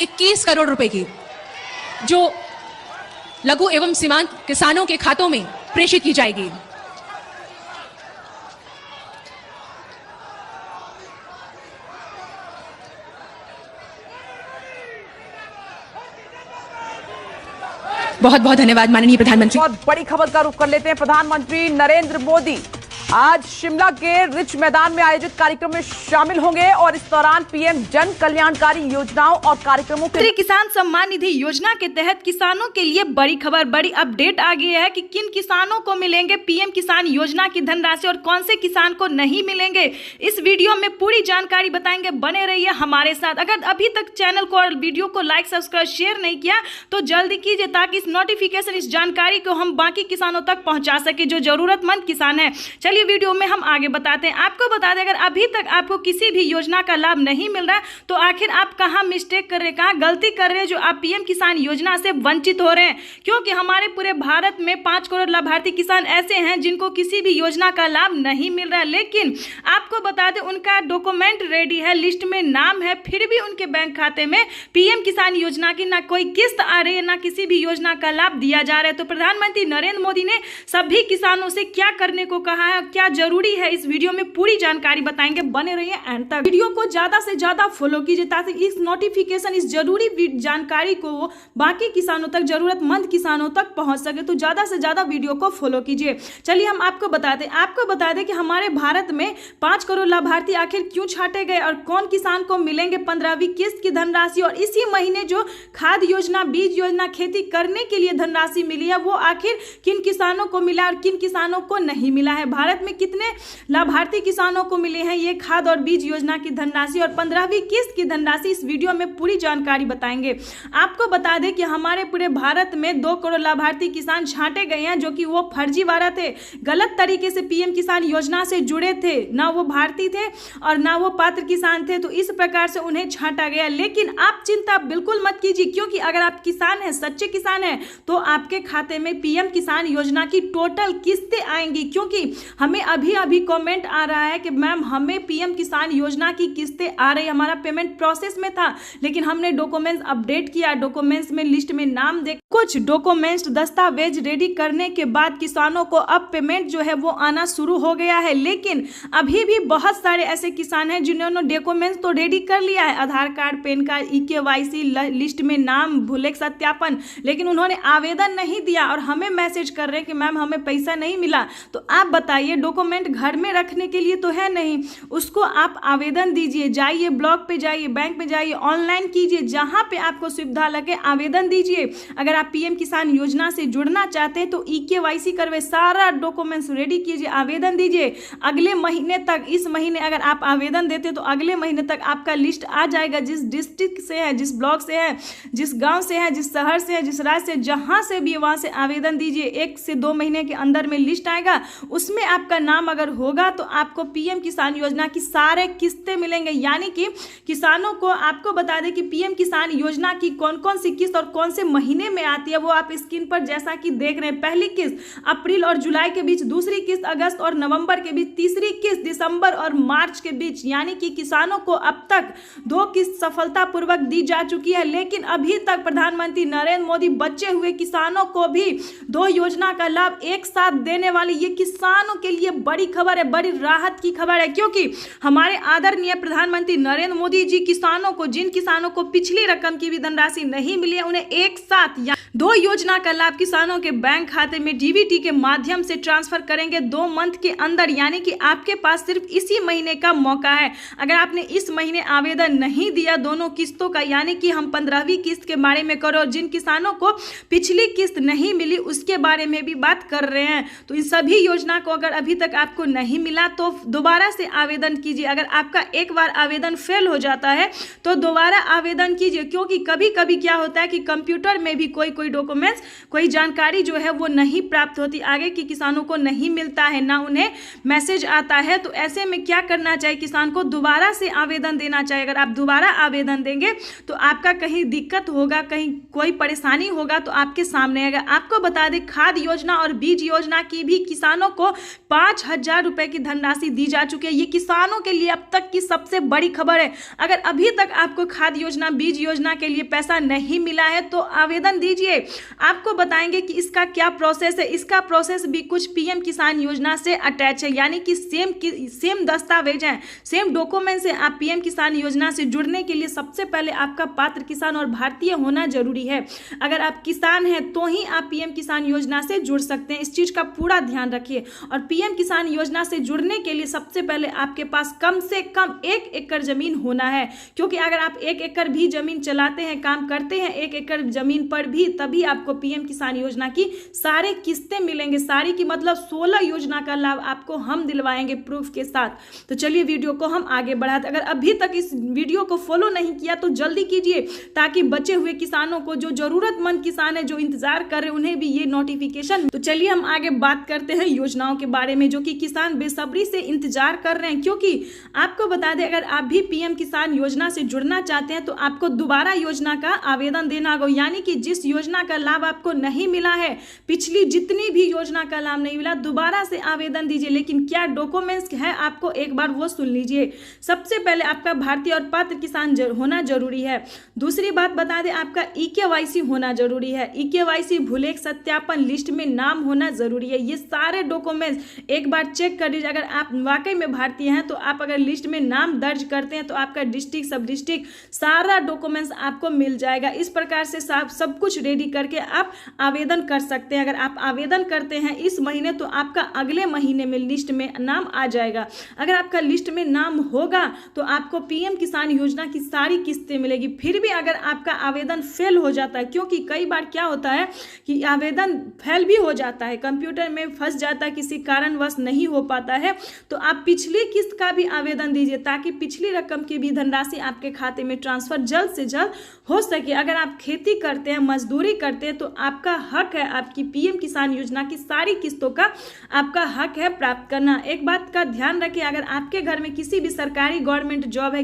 21 करोड़ रुपए की, जो लघु एवं सीमांत किसानों के खातों में प्रेषित की जाएगी। बहुत बहुत धन्यवाद माननीय प्रधानमंत्री। बहुत बड़ी खबर का रुख कर लेते हैं। प्रधानमंत्री नरेंद्र मोदी आज शिमला के रिच मैदान में आयोजित कार्यक्रम में शामिल होंगे और इस दौरान पीएम जन कल्याणकारी योजनाओं और कार्यक्रमों के किसान सम्मान निधि योजना के तहत किसानों के लिए बड़ी खबर, बड़ी अपडेट आ गई है कि किन किसानों को मिलेंगे पीएम किसान योजना की धनराशि और कौन से किसान को नहीं मिलेंगे। इस वीडियो में पूरी जानकारी बताएंगे, बने रहिए हमारे साथ। अगर अभी तक चैनल को और वीडियो को लाइक सब्सक्राइब शेयर नहीं किया तो जल्दी कीजिए, ताकि इस नोटिफिकेशन, इस जानकारी को हम बाकी किसानों तक पहुंचा सके जो जरूरतमंद किसान है। चलिए वीडियो में हम आगे बताते हैं। आपको बता दें, अगर अभी तक आपको किसी भी योजना का लाभ नहीं मिल रहा तो आखिर आप कहां मिस्टेक कर रहे हैं, कहां गलती कर रहे हैं जो आप पीएम किसान योजना से वंचित हो रहे हैं। क्योंकि हमारे पूरे भारत में 5 करोड़ लाभार्थी किसान ऐसे हैं जिनको किसी भी योजना का लाभ नहीं मिल रहा है, लेकिन आपको बता दें उनका डॉक्यूमेंट रेडी है, लिस्ट में नाम है, फिर भी उनके बैंक खाते में पीएम किसान योजना की ना कोई किस्त आ रही है, ना किसी भी योजना का लाभ दिया जा रहा है। तो प्रधानमंत्री नरेंद्र मोदी ने सभी किसानों से क्या करने को कहा है, क्या जरूरी है, इस वीडियो में पूरी जानकारी बताएंगे, बने रहिए एंड तक। वीडियो को ज्यादा से ज्यादा फॉलो कीजिए ताकि इस नोटिफिकेशन, इस जरूरी जानकारी को बाकी किसानों तक, जरूरतमंद किसानों तक पहुंच सके। तो ज्यादा से ज्यादा वीडियो को फॉलो कीजिए। चलिए हम आपको बता दें कि हमारे भारत में 5 करोड़ लाभार्थी आखिर क्यों छांटे गए और कौन किसान को मिलेंगे 15वीं किस्त की धनराशि, और इसी महीने जो खाद योजना, बीज योजना, खेती करने के लिए धनराशि मिली है वो आखिर किन किसानों को मिला और किन किसानों को नहीं मिला है। भारत में कितने लाभार्थी किसानों को मिले हैं ये खाद और बीज योजना की धनराशि और 15वीं किस्त की धनराशि, इस वीडियो में पूरी जानकारी बताएंगे। आपको बता दें कि हमारे पूरे भारत में 2 करोड़ लाभार्थी किसान छांटे गए हैं जो कि वो फर्जीवाड़ा थे, गलत तरीके से पीएम किसान योजना से जुड़े थे, ना वो भारतीय थे और ना वो पात्र किसान थे, तो इस प्रकार से उन्हें छांटा गया। लेकिन आप चिंता बिल्कुल मत कीजिए, क्योंकि अगर आप किसान हैं, सच्चे किसान हैं, तो आपके खाते में पीएम किसान योजना की टोटल किस्तें आएंगी। क्योंकि हमें अभी कमेंट आ रहा है कि मैम हमें पीएम किसान योजना की किस्तें आ रही, हमारा पेमेंट प्रोसेस में था लेकिन हमने डॉक्यूमेंट्स अपडेट किया, डॉक्यूमेंट्स में लिस्ट में नाम देख कुछ डॉक्यूमेंट्स दस्तावेज रेडी करने के बाद किसानों को अब पेमेंट जो है वो आना शुरू हो गया है। लेकिन अभी भी बहुत सारे ऐसे किसान हैं जिन्होंने डॉक्यूमेंट्स तो रेडी कर लिया है, Aadhaar card, PAN card, EKYC, list में नाम, भूलेख सत्यापन, लेकिन उन्होंने आवेदन नहीं दिया और हमें मैसेज कर रहे हैं कि मैम हमें पैसा नहीं मिला। तो आप बताइए, डॉक्यूमेंट घर में रखने के लिए तो है नहीं, उसको आप आवेदन दीजिए, जाइए ब्लॉक पे जाइए, बैंक में जाइए, ऑनलाइन कीजिए, जहां पे आपको सुविधा लगे आवेदन दीजिए। अगर आप पीएम किसान योजना से जुड़ना चाहते हैं तो EKYC करवे, सारा डॉक्यूमेंट्स रेडी कीजिए, आवेदन दीजिए। अगले महीने तक, इस महीने अगर आप आवेदन देते तो अगले महीने तक आपका लिस्ट आ जाएगा, जिस डिस्ट्रिक्ट से है, जिस ब्लॉक से है, जिस गाँव से है, जिस शहर से है, जिस राज्य से, जहां से भी वहां से आवेदन दीजिए। 1 से 2 महीने के अंदर में लिस्ट आएगा, उसमें आपका नाम अगर होगा तो आपको पीएम किसान योजना की सारे किस्तें मिलेंगे। यानी कि किसानों को, आपको बता दें कि पीएम किसान योजना की कौन कौन सी किस्त और कौन से महीने में आती है वो आप स्क्रीन पर जैसा कि देख रहे हैं। पहली किस्त अप्रैल और जुलाई के बीच, दूसरी किस्त अगस्त और नवंबर के बीच, तीसरी किस्त दिसंबर और मार्च के बीच। यानी कि किसानों को अब तक 2 किस्त सफलतापूर्वक दी जा चुकी है। लेकिन अभी तक प्रधानमंत्री नरेंद्र मोदी बचे हुए किसानों को भी 2 योजना का लाभ एक साथ देने वाली, ये किसानों के लिए बड़ी खबर है, बड़ी राहत की खबर है। क्योंकि हमारे आदरणीय प्रधानमंत्री नरेंद्र मोदी जी किसानों को, जिन किसानों को पिछली रकम की भी धनराशि नहीं मिली है, उन्हें एक साथ 2 योजना का लाभ किसानों के बैंक खाते में डीबीटी के माध्यम से ट्रांसफर करेंगे 2 मंथ के अंदर। यानी कि आपके पास सिर्फ इसी महीने का मौका है। अगर आपने इस महीने आवेदन नहीं दिया दोनों किस्तों का, यानी कि हम 15वीं किस्त के बारे में करो, जिन किसानों को पिछली किस्त नहीं मिली उसके बारे में भी बात कर रहे हैं। तो इन सभी योजना को अगर अभी तक आपको नहीं मिला तो दोबारा से आवेदन कीजिए। अगर आपका एक बार आवेदन फेल हो जाता है तो दोबारा आवेदन कीजिए, क्योंकि कभी कभी क्या होता है कि कंप्यूटर में भी कोई कोई डॉक्यूमेंट्स, कोई जानकारी जो है वो नहीं प्राप्त होती, आगे के किसानों को नहीं मिलता है, ना उन्हें मैसेज आता है। तो ऐसे में क्या करना चाहिए, किसान को दोबारा से आवेदन देना चाहिए। अगर आप दोबारा आवेदन देंगे तो आपका कहीं दिक्कत होगा, कहीं कोई परेशानी होगा तो आपके सामने आएगा। आपको बता दें, खाद योजना और बीज योजना की भी किसानों को 5,000 रुपए की धनराशि दी जा चुकी है। ये किसानों के लिए अब तक की सबसे बड़ी खबर है। अगर अभी तक आपको खाद योजना, बीज योजना के लिए पैसा नहीं मिला है तो आवेदन दीजिए। आपको बताएंगे कि इसका क्या प्रोसेस है। इसका प्रोसेस भी कुछ पीएम किसान योजना से अटैच है, यानी कि सेम दस्तावेज हैं, सेम डॉक्यूमेंट्स हैं। आप पीएम किसान योजना से जुड़ने के लिए सबसे पहले आपका पात्र किसान और भारतीय होना जरूरी है। अगर आप किसान हैं तो ही आप पीएम किसान योजना से जुड़ सकते हैं। इस चीज का पूरा ध्यान रखिए। और पीएम किसान योजना से जुड़ने के लिए सबसे पहले आपके पास कम से कम 1 एकड़ जमीन होना है, क्योंकि अगर आप 1 एकड़ भी जमीन चलाते हैं, काम करते हैं 1 एकड़ जमीन पर भी, तभी आपको पीएम किसान योजना की सारे किस्तें मिलेंगे। सारी की मतलब 16 योजना का लाभ आपको हम दिलवाएंगे प्रूफ के साथ। तो चलिए वीडियो को हम आगे बढ़ाते। अगर अभी तक इस वीडियो को फॉलो नहीं किया तो जल्दी कीजिए, ताकि बचे हुए किसानों को, जो जरूरतमंद किसान है, जो इंतजार कर रहे हैं, उन्हें भी ये नोटिफिकेशन। तो चलिए हम आगे बात करते हैं योजनाओं के बारे में, जो कि किसान बेसब्री से इंतजार कर रहे हैं। क्योंकि आपको बता दें, अगर आप भी पीएम किसान योजना से जुड़ना चाहते हैं तो आपको दोबारा योजना का आवेदन देना होगा। यानी कि जिस योजना का लाभ आपको नहीं मिला है, पिछली जितनी भी योजना का लाभ नहीं मिला, दोबारा से आवेदन दीजिए। लेकिन क्या डॉक्यूमेंट्स है आपको एक बार वो सुन लीजिए। सबसे पहले आपका भारतीय और पात्र किसान होना जरूरी है। दूसरी बात बता दें, आपका EKYC होना जरूरी है। EKYC भूलेख सत्यापन लिस्ट में नाम होना जरूरी है। ये सारे डॉक्यूमेंट्स एक बार चेक कर लीजिए। अगर आप वाकई में भारतीय हैं तो आप अगर लिस्ट में नाम दर्ज करते हैं तो आपका डिस्ट्रिक्ट, सब डिस्ट्रिक्ट, सारा डॉक्यूमेंट्स आपको मिल जाएगा। इस प्रकार से सब कुछ रेडी करके आप आवेदन कर सकते हैं। अगर आप आवेदन करते हैं इस महीने तो आपका अगले महीने में लिस्ट में नाम आ जाएगा। अगर आपका लिस्ट में नाम होगा तो आपको पीएम किसान योजना की सारी किस्तें मिलेगी। फिर भी अगर आपका आवेदन फेल हो जाता है, क्योंकि कई बार क्या होता है कि आवेदन फेल भी हो जाता है, कंप्यूटर में फंस जाता है, किसी कारणवश नहीं हो पाता है, तो आप पिछली किस्त का भी आवेदन दीजिए, ताकि पिछली रकम की भी धनराशि आपके खाते में ट्रांसफर जल्द से जल्द हो सके। अगर आप खेती करते हैं, मजदूरी करते हैं, तो आपका हक है, आपकी पीएम किसान योजना की सारी किस्तों का आपका हक है प्राप्त करना। एक बात का ध्यान रखिए, अगर आपके घर में किसी भी सरकारी गवर्नमेंट जॉब है,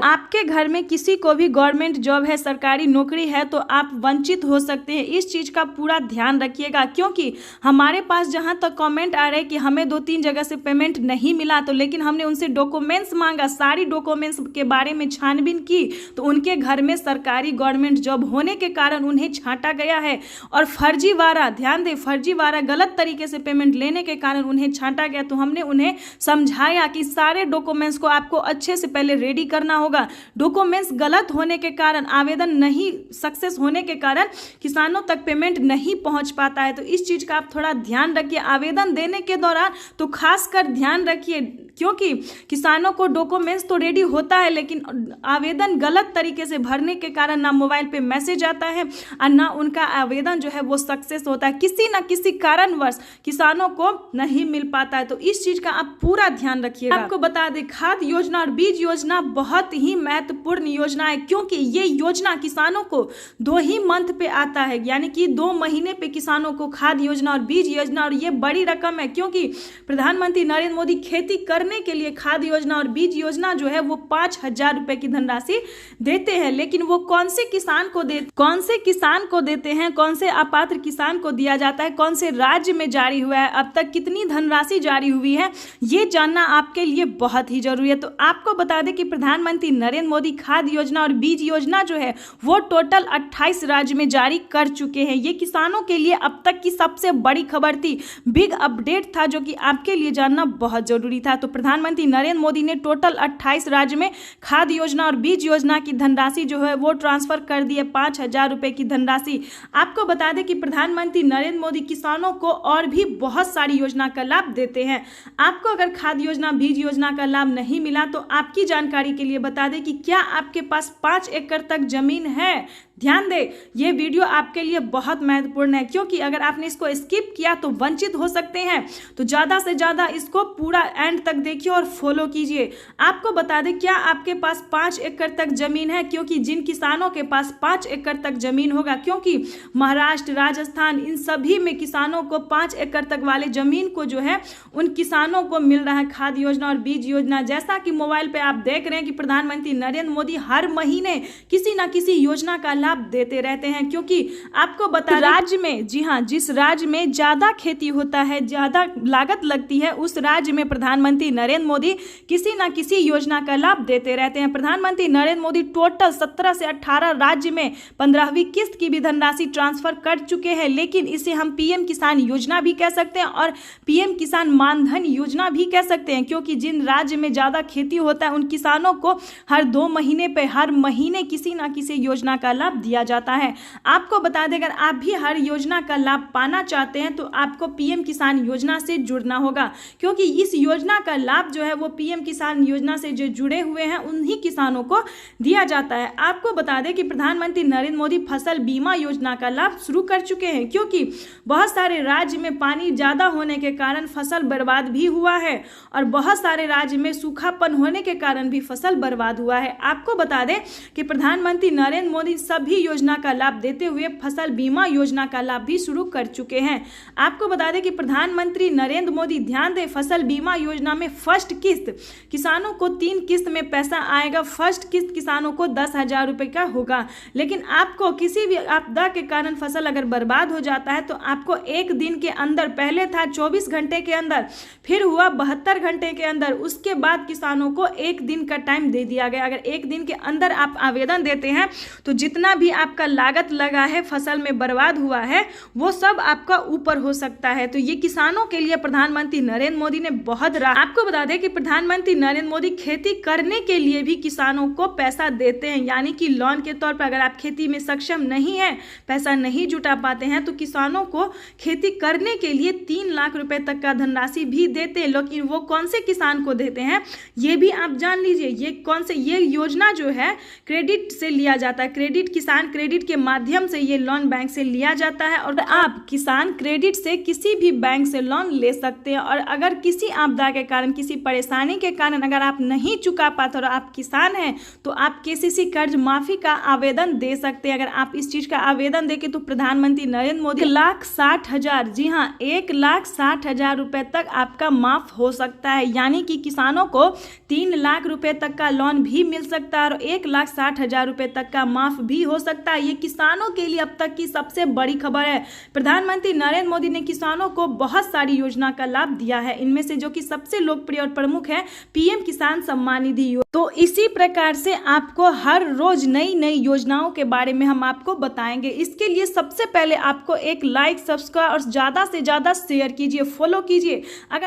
आपके घर में किसी को भी गवर्नमेंट जॉब है, सरकारी नौकरी है, तो आप वंचित हो सकते हैं। इस चीज का पूरा ध्यान रखिएगा, क्योंकि हमारे पास जहां तक कमेंट आ रहे हैं कि हमें 2-3 जगह से पेमेंट नहीं मिला, तो लेकिन हमने उनसे डॉक्यूमेंट्स मांगा, सारी डॉक्यूमेंट्स के बारे में छानबीन की, तो उनके घर में सरकारी गवर्नमेंट जॉब होने के कारण उन्हें छांटा गया है। और फर्जीवाड़ा, ध्यान दें, फर्जीवाड़ा गलत तरीके से पेमेंट लेने के कारण उन्हें छांटा गया। तो हमने उन्हें समझाया कि सारे डॉक्यूमेंट्स को आपको अच्छे से पहले रेडी करना होगा। डॉक्यूमेंट्स गलत होने के कारण, आवेदन नहीं सक्सेस होने के कारण किसानों तक पेमेंट नहीं पहुंच पाता है। तो इस चीज का आप थोड़ा ध्यान रखिए। आवेदन देने के दौरान तो खासकर ध्यान रखिए, क्योंकि किसानों को डॉक्यूमेंट्स तो रेडी होता है, लेकिन आवेदन गलत तरीके से भरने के कारण ना मोबाइल पे मैसेज आता है और ना उनका आवेदन जो है वो सक्सेस होता है। किसी ना किसी कारणवश किसानों को नहीं मिल पाता है। तो इस चीज का आप पूरा ध्यान रखिएगा। आपको बता दें, खाद योजना और बीज योजना बहुत ही महत्वपूर्ण योजना है, क्योंकि ये योजना किसानों को 2 ही मंथ पे आता है, यानी कि 2 महीने पे किसानों को खाद योजना और बीज योजना। और ये बड़ी रकम है, क्योंकि प्रधानमंत्री नरेंद्र मोदी खेती करने के लिए खाद योजना और बीज योजना जो है वो 5,000 रुपए की धनराशि देते हैं। लेकिन वो कौन से किसान को देते हैं, कौन से अपात्र किसान को दिया जाता है, कौन से राज्य में जारी हुआ है, अब तक कितनी धनराशि जारी हुई है, ये जानना आपके लिए बहुत ही जरूरी है। तो आपको बता दें कि प्रधानमंत्री नरेंद्र मोदी खाद योजना और बीज योजना जो है वो टोटल 28 राज्य में जारी कर चुके हैं। ये किसानों के लिए अब तक की सबसे बड़ी खबर थी, बिग अपडेट था, जो कि आपके लिए जानना बहुत जरूरी था। तो प्रधानमंत्री नरेंद्र मोदी ने टोटल 28 राज्य में खाद योजना और बीज योजना की धनराशि जो है वो ट्रांसफर कर दी है, 5,000 रुपए की धनराशि। आपको बता दें कि प्रधानमंत्री नरेंद्र मोदी किसानों को और भी बहुत सारी योजना का लाभ देते हैं। आपको अगर खाद योजना, बीज योजना का लाभ नहीं मिला तो आपकी जानकारी के लिए बता दें कि क्या आपके पास 5 एकड़ तक जमीन है। ध्यान दें, ये वीडियो आपके लिए बहुत महत्वपूर्ण है, क्योंकि अगर आपने इसको स्किप किया तो वंचित हो सकते हैं। तो ज़्यादा से ज़्यादा इसको पूरा एंड तक देखिए और फॉलो कीजिए। आपको बता दें, क्या आपके पास 5 एकड़ तक जमीन है? क्योंकि जिन किसानों के पास 5 एकड़ तक जमीन होगा, क्योंकि महाराष्ट्र, राजस्थान, इन सभी में किसानों को 5 एकड़ तक वाले जमीन को जो है उन किसानों को मिल रहा है खाद योजना और बीज योजना। जैसा कि मोबाइल पे आप देख रहे हैं कि प्रधानमंत्री नरेंद्र मोदी हर महीने किसी ना किसी योजना का लाभ देते रहते हैं। क्योंकि आपको बता राज्य में, जी हाँ, जिस राज्य में ज्यादा खेती होता है, ज्यादा लागत लगती है, उस राज्य में प्रधानमंत्री नरेंद्र मोदी किसी ना किसी योजना का लाभ देते रहते हैं। प्रधानमंत्री नरेंद्र मोदी टोटल 17 से 18 राज्य में 15वीं किस्त की भी धनराशि ट्रांसफर कर चुके हैं। लेकिन इसे हम पीएम किसान योजना भी कह सकते हैं और पीएम किसान मानधन योजना भी कह सकते हैं, क्योंकि जिन राज्य में ज्यादा खेती होता है उन किसानों को हर 2 महीने पे, हर महीने किसी ना किसी योजना का लाभ दिया जाता है। आपको बता दें, अगर आप भी हर योजना का लाभ पाना चाहते हैं तो आपको पीएम किसान योजना से जुड़ना होगा, क्योंकि इस योजना का लाभ जो है वो पीएम किसान योजना से जो जुड़े हुए हैं उन्हीं किसानों को दिया जाता है। आपको बता दें कि प्रधानमंत्री नरेंद्र मोदी फसल बीमा योजना का लाभ शुरू कर चुके हैं, क्योंकि बहुत सारे राज्य में पानी ज्यादा होने के कारण फसल बर्बाद भी हुआ है और बहुत सारे राज्य में सूखापन होने के कारण भी फसल बर्बाद हुआ है। आपको बता दें कि प्रधानमंत्री नरेंद्र मोदी सभी योजना का लाभ देते हुए फसल बीमा योजना का लाभ भी शुरू कर चुके हैं। आपको बता दें कि प्रधानमंत्री नरेंद्र मोदी, ध्यान दें, फसल बीमा योजना में फर्स्ट किस्त किसानों को 3 किस्त में पैसा आएगा। फर्स्ट किस्त किसानों को 10,000 रुपए का होगा। लेकिन आपको किसी भी आपदा के कारण फसल अगर बर्बाद हो जाता है तो आपको 1 दिन के अंदर, पहले था 24 घंटे के अंदर, फिर हुआ 72 घंटे के अंदर, उसके बाद किसानों को 1 दिन का टाइम दे दिया गया। अगर 1 दिन के अंदर आप आवेदन देते हैं तो जितना भी आपका लागत लगा है, फसल में बर्बाद हुआ है, वो सब आपका ऊपर हो सकता है। तो ये किसानों के लिए प्रधानमंत्री नरेंद्र मोदी ने बहुत आपको बता दें कि प्रधानमंत्री नरेंद्र मोदी खेती करने के लिए भी किसानों को पैसा देते हैं, यानी कि लोन के तौर पर। अगर आप खेती में सक्षम नहीं है, पैसा नहीं जुटा पाते हैं, तो किसानों को खेती करने के लिए 3 लाख रुपए तक का धनराशि भी देते हैं। लेकिन वो कौन से किसान को देते हैं ये भी आप जान लीजिए। ये योजना जो है क्रेडिट से लिया जाता है, क्रेडिट, किसान क्रेडिट के माध्यम से ये लोन बैंक से लिया जाता है और आप किसान क्रेडिट से किसी भी बैंक से लोन ले सकते हैं। और अगर किसी आपदा के कारण, किसी परेशानी के कारण अगर आप नहीं चुका पाते और आप किसान हैं तो आप केसीसी कर्ज माफी का आवेदन दे सकते हैं। अगर आप इस चीज का आवेदन देंगे तो प्रधानमंत्री नरेंद्र मोदी 1,60,000, जी हाँ, 1,60,000 रुपए तक आपका माफ हो सकता है। यानी कि किसानों को 3 लाख रुपए तक का लोन भी मिल सकता है और 1,60,000 रुपए तक का माफ भी हो सकता है। ये किसानों के लिए अब तक की सबसे बड़ी खबर है। प्रधानमंत्री नरेंद्र मोदी ने किसानों को बहुत सारी योजना का लाभ दिया है, इनमें से जो कि सबसे लोकप्रिय और प्रमुख है पीएम किसान सम्मान निधि। तो इसी प्रकार से आपको हर रोज नई नई योजनाओं के बारे में हम आपको बताएंगे। इसके लिए सबसे पहले आपको एक लाइक, सब्सक्राइब और ज्यादा से ज्यादा शेयर कीजिए, फॉलो कीजिए। अगर